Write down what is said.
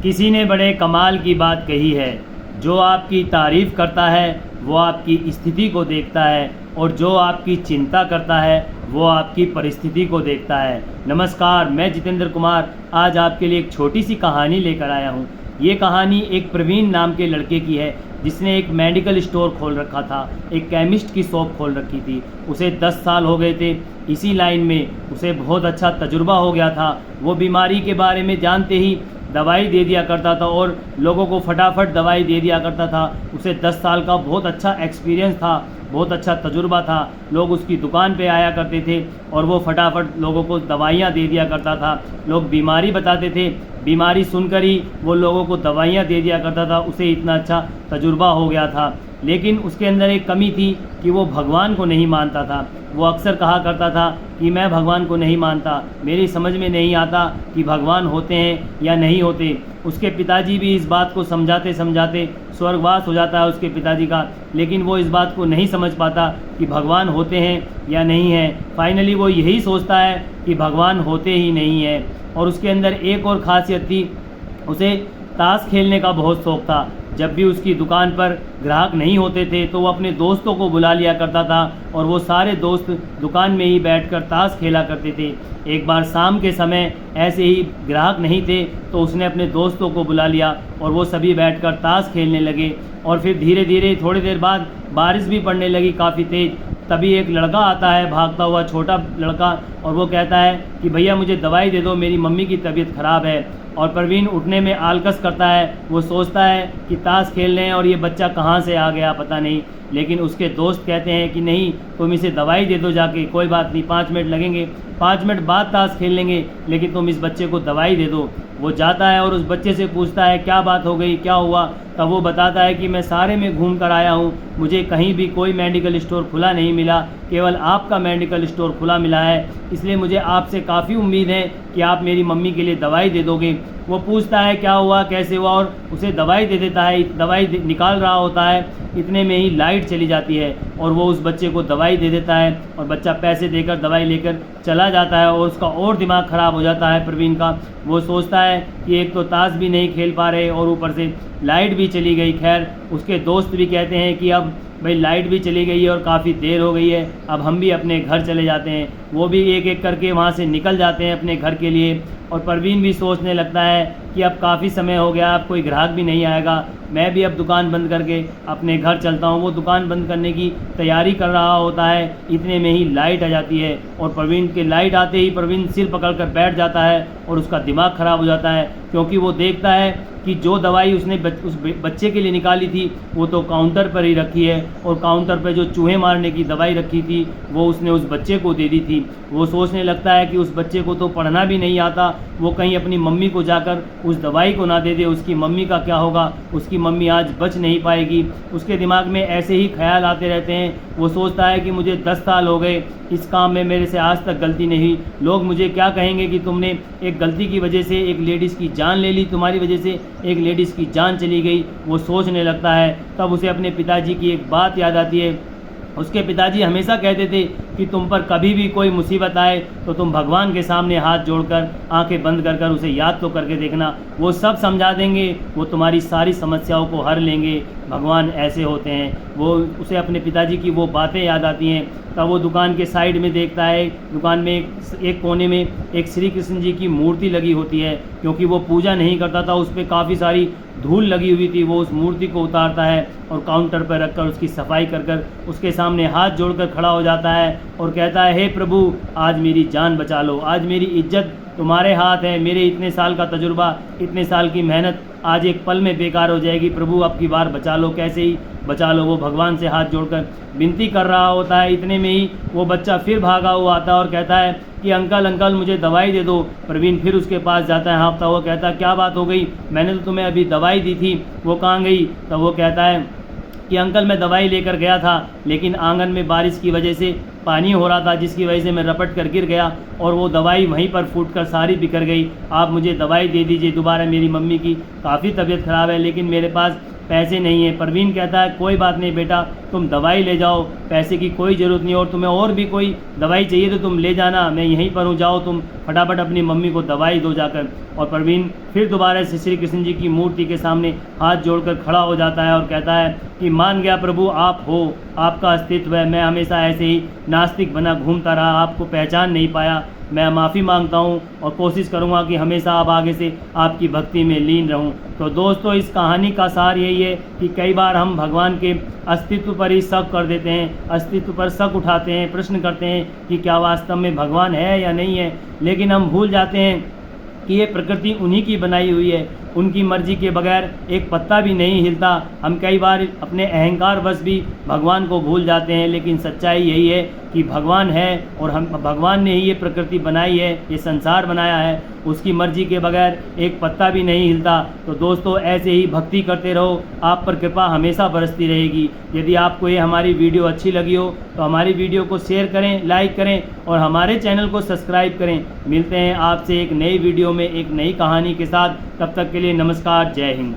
किसी ने बड़े कमाल की बात कही है, जो आपकी तारीफ़ करता है वो आपकी स्थिति को देखता है और जो आपकी चिंता करता है वो आपकी परिस्थिति को देखता है। नमस्कार, मैं जितेंद्र कुमार आज आपके लिए एक छोटी सी कहानी लेकर आया हूँ। ये कहानी एक प्रवीण नाम के लड़के की है जिसने एक मेडिकल स्टोर खोल रखा था, एक केमिस्ट की शॉप खोल रखी थी। उसे 10 साल हो गए थे इसी लाइन में, उसे बहुत अच्छा तजुर्बा हो गया था। वो बीमारी के बारे में जानते ही दवाई दे दिया करता था और लोगों को फटाफट दवाई दे दिया करता था। उसे 10 साल का बहुत अच्छा एक्सपीरियंस था, बहुत अच्छा तजुर्बा था। लोग उसकी दुकान पे आया करते थे और वो फटाफट लोगों को दवाइयाँ दे दिया करता था। लोग बीमारी बताते थे, बीमारी सुनकर ही वो लोगों को दवाइयाँ दे दिया करता था। उसे इतना अच्छा तजुर्बा हो गया था, लेकिन उसके अंदर एक कमी थी कि वो भगवान को नहीं मानता था। वो अक्सर कहा करता था कि मैं भगवान को नहीं मानता, मेरी समझ में नहीं आता कि भगवान होते हैं या नहीं होते। उसके पिताजी भी इस बात को समझाते समझाते स्वर्गवास हो जाता है उसके पिताजी का, लेकिन वो इस बात को नहीं समझ पाता कि भगवान होते हैं या नहीं हैं। फाइनली वो यही सोचता है कि भगवान होते ही नहीं हैं। और उसके अंदर एक और ख़ासियत थी, उसे ताश खेलने का बहुत शौक़ था। जब भी उसकी दुकान पर ग्राहक नहीं होते थे तो वो अपने दोस्तों को बुला लिया करता था और वो सारे दोस्त दुकान में ही बैठकर ताश खेला करते थे। एक बार शाम के समय ऐसे ही ग्राहक नहीं थे तो उसने अपने दोस्तों को बुला लिया और वो सभी बैठकर ताश खेलने लगे। और फिर धीरे धीरे थोड़ी देर बाद बारिश भी पड़ने लगी काफ़ी तेज़। तभी एक लड़का आता है भागता हुआ, छोटा लड़का, और वो कहता है कि भैया मुझे दवाई दे दो, मेरी मम्मी की तबीयत ख़राब है। और प्रवीण उठने में आलकस करता है। वो सोचता है कि ताश खेल रहे हैं और ये बच्चा कहाँ से आ गया पता नहीं, लेकिन उसके दोस्त कहते हैं कि नहीं, तुम इसे दवाई दे दो जाके, कोई बात नहीं, 5 मिनट लगेंगे, 5 मिनट बाद ताश खेल लेंगे, लेकिन तुम इस बच्चे को दवाई दे दो। वो जाता है और उस बच्चे से पूछता है क्या बात हो गई, क्या हुआ। तब वो बताता है कि मैं सारे में घूम कर आया हूँ, मुझे कहीं भी कोई मेडिकल स्टोर खुला नहीं मिला, केवल आपका मेडिकल स्टोर खुला मिला है, इसलिए मुझे आपसे काफ़ी उम्मीद है कि आप मेरी मम्मी के लिए दवाई दे दोगे। वो पूछता है क्या हुआ, कैसे हुआ, और उसे दवाई दे देता है। दवाई निकाल रहा होता है, इतने में ही लाइट चली जाती है और वो उस बच्चे को दवाई दे देता है और बच्चा पैसे देकर दवाई लेकर चला जाता है और उसका और दिमाग ख़राब हो जाता है प्रवीण का। वो सोचता है कि एक तो ताश भी नहीं खेल पा रहे और ऊपर से लाइट भी चली गई। खैर, उसके दोस्त भी कहते हैं कि अब भाई लाइट भी चली गई है और काफ़ी देर हो गई है, अब हम भी अपने घर चले जाते हैं। वो भी एक एक करके वहाँ से निकल जाते हैं अपने घर के लिए। और प्रवीण भी सोचने लगता है कि अब काफ़ी समय हो गया, अब कोई ग्राहक भी नहीं आएगा, मैं भी अब दुकान बंद करके अपने घर चलता हूँ। वो दुकान बंद करने की तैयारी कर रहा होता है, इतने में ही लाइट आ जाती है और प्रवीण के लाइट आते ही प्रवीण सिर पकड़कर बैठ जाता है और उसका दिमाग ख़राब हो जाता है, क्योंकि वो देखता है कि जो दवाई उसने उस बच्चे के लिए निकाली थी वो तो काउंटर पर ही रखी है और काउंटर पर जो चूहे मारने की दवाई रखी थी वो उसने उस बच्चे को दे दी थी। वो सोचने लगता है कि उस बच्चे को तो पढ़ना भी नहीं आता, वो कहीं अपनी मम्मी को जाकर उस दवाई को ना दे दे, उसकी मम्मी का क्या होगा, उसकी मम्मी आज बच नहीं पाएगी। उसके दिमाग में ऐसे ही ख्याल आते रहते हैं। वो सोचता है कि मुझे 10 साल हो गए इस काम में, मेरे से आज तक गलती नहीं, लोग मुझे क्या कहेंगे कि तुमने एक गलती की वजह से एक लेडीज़ की जान ले ली, तुम्हारी वजह से एक लेडीज़ की जान चली गई। वो सोचने लगता है। तब उसे अपने पिताजी की एक बात याद आती है। उसके पिताजी हमेशा कहते थे कि तुम पर कभी भी कोई मुसीबत आए तो तुम भगवान के सामने हाथ जोड़कर आंखें बंद कर कर उसे याद तो करके देखना, वो सब समझा देंगे, वो तुम्हारी सारी समस्याओं को हर लेंगे, भगवान ऐसे होते हैं। वो उसे अपने पिताजी की वो बातें याद आती हैं। तब वो दुकान के साइड में देखता है, दुकान में एक कोने में एक श्री कृष्ण जी की मूर्ति लगी होती है, क्योंकि वो पूजा नहीं करता था, उस पर काफ़ी सारी धूल लगी हुई थी। वो उस मूर्ति को उतारता है और काउंटर पर रखकर उसकी सफाई कर कर उसके सामने हाथ जोड़कर खड़ा हो जाता है और कहता है, हे प्रभु, आज मेरी जान बचा लो, आज मेरी इज्जत तुम्हारे हाथ है, मेरे इतने साल का तजुर्बा, इतने साल की मेहनत आज एक पल में बेकार हो जाएगी, प्रभु अब की बार बचा लो, कैसे ही बचा लो। वो भगवान से हाथ जोड़कर विनती कर रहा होता है। इतने में ही वो बच्चा फिर भागा हुआ आता है और कहता है कि अंकल अंकल मुझे दवाई दे दो। प्रवीण फिर उसके पास जाता है हाँफता हुआ, कहता है क्या बात हो गई, मैंने तो तुम्हें अभी दवाई दी थी, वो कहाँ गई। तब वो कहता है कि अंकल मैं दवाई लेकर गया था, लेकिन आंगन में बारिश की वजह से पानी हो रहा था, जिसकी वजह से मैं रपट कर गिर गया और वो दवाई वहीं पर फूट कर सारी बिखर गई। आप मुझे दवाई दे दीजिए दोबारा, मेरी मम्मी की काफ़ी तबीयत ख़राब है, लेकिन मेरे पास पैसे नहीं है। परवीन कहता है कोई बात नहीं बेटा, तुम दवाई ले जाओ, पैसे की कोई ज़रूरत नहीं, और तुम्हें और भी कोई दवाई चाहिए तो तुम ले जाना, मैं यहीं पर हूँ, जाओ तुम फटाफट अपनी मम्मी को दवाई दो जाकर। और परवीन फिर दोबारा से श्री कृष्ण जी की मूर्ति के सामने हाथ जोड़कर खड़ा हो जाता है और कहता है कि मान गया प्रभु, आप हो, आपका अस्तित्व है, मैं हमेशा ऐसे ही नास्तिक बना घूमता रहा, आपको पहचान नहीं पाया, मैं माफ़ी मांगता हूँ और कोशिश करूँगा कि हमेशा अब आगे से आपकी भक्ति में लीन रहूँ। तो दोस्तों, इस कहानी का सार यही है कि कई बार हम भगवान के अस्तित्व पर ही शक कर देते हैं, अस्तित्व पर शक उठाते हैं, प्रश्न करते हैं कि क्या वास्तव में भगवान है या नहीं है, लेकिन हम भूल जाते हैं कि ये प्रकृति उन्हीं की बनाई हुई है, उनकी मर्जी के बगैर एक पत्ता भी नहीं हिलता। हम कई बार अपने अहंकार वश भी भगवान को भूल जाते हैं, लेकिन सच्चाई यही है कि भगवान है और हम भगवान ने ही ये प्रकृति बनाई है, ये संसार बनाया है, उसकी मर्जी के बगैर एक पत्ता भी नहीं हिलता। तो दोस्तों, ऐसे ही भक्ति करते रहो, आप पर कृपा हमेशा बरसती रहेगी। यदि आपको ये हमारी वीडियो अच्छी लगी हो तो हमारी वीडियो को शेयर करें, लाइक करें और हमारे चैनल को सब्सक्राइब करें। मिलते हैं आपसे एक नई वीडियो में एक नई कहानी के साथ, तब तक के लिए नमस्कार, जय हिंद।